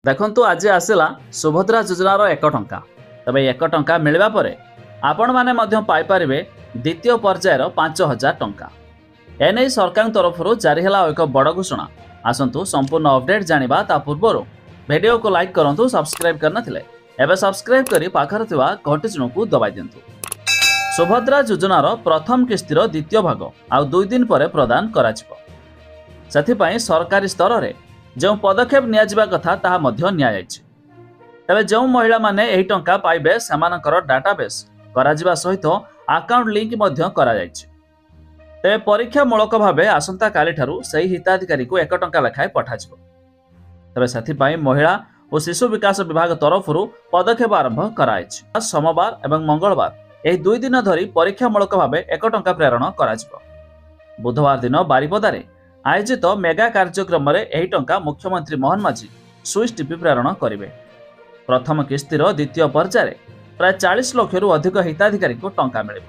देखंतु आज आसला सुभद्रा योजनार 1 टंका। तबे 1 टंका मिलवा परे आपण माने मध्य पाई परिबे द्वितीय पर्यायर 5000 टंका। एने सरकार तरफ जारी हला एक बड़ घोषणा। आसंतु संपूर्ण अपडेट जानिबा ता पूर्वरु वीडियो को लाइक करंतु, सब्सक्राइब करना थिले एबे सब्सक्राइब करी पाखर थिबा घंटी चिन्ह को दबाई दियंतु। सुभद्रा योजनार प्रथम किस्तीर द्वितीय भाग आ 2 दिन पर प्रदान कराजिबो। सेथिपई सरकारी स्तर रे जो पदक्षेप नियाजिबा कथा ताहा मध्य नियाଯାଇଛି। तबे जो महिला माने एही टंका पाइबे सेमानकर डाटाबेस कराजिबा सहित अकाउंट लिंक मध्य कराଯାଇଛି। तबे परीक्षा मूलक भावे आसंता काली ठारू सही हिताधिकारी को 1 टंका लेखाए पठाजिबो। तबे सेथिपई महिला और शिशु विकास विभाग तरफरु पदक्षेप आरंभ कराଯାଇଛି। सोमवार एवं मंगलवार एही 2 दिन धरी परीक्षा मूलक भावे 1 टंका प्रेरण कराजिबो। बुधवार दिन बारिपदारे आयोजित मेगा कार्यक्रम में यह टंका मुख्यमंत्री मोहन माझी स्विच टीपी प्रेरण करेंगे। प्रथम किस्तीर द्वितीय पर्यायर प्राय 40 लाख रु अधिक हिताधिकारी को टंका मिल।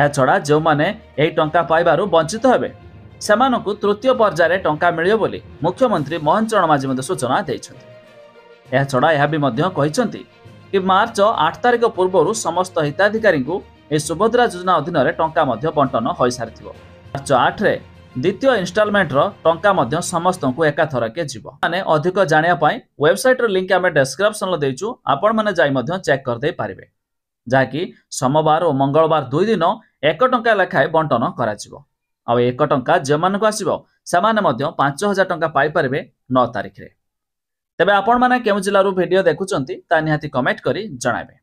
छड़ा जो माने यह टंका पाइबारु वंचित हेबे सेमानकु तृतीय पर्यायर टंका मिलियो बोली मुख्यमंत्री मोहन चरण माझी सूचना देइछन्ति। छड़ा यह भी मध्य कहिसन्ति कि मार्च 8 तारिख पूर्व समस्त हिताधिकारी को यह सुभद्रा योजना अधीन में टंका मध्य बंटन हो सारी। मार्च 8 रे द्वितीय इन्स्टॉलमेंट टंका मध्य समस्त को एकाथर के जीव। माने अधिक जानिया पाई वेबसाइट रो लिंक आमे डिस्क्रिप्शन लो देइछु, आपण माने जाई मध्य चेक कर दे पारिबे। जाकी सोमवार और मंगलवार 2 दिन 1 टंका लेखाए बंटन करा जिवो। आ 1 टंका जे मान को आसीबो समान मध्य 5000 टंका पाई परिबे 9 तारिख रे। तबे आपण माने केउ जिल्ला रो वीडियो देखुचंती ता निहाती कमेंट करी जणाबे।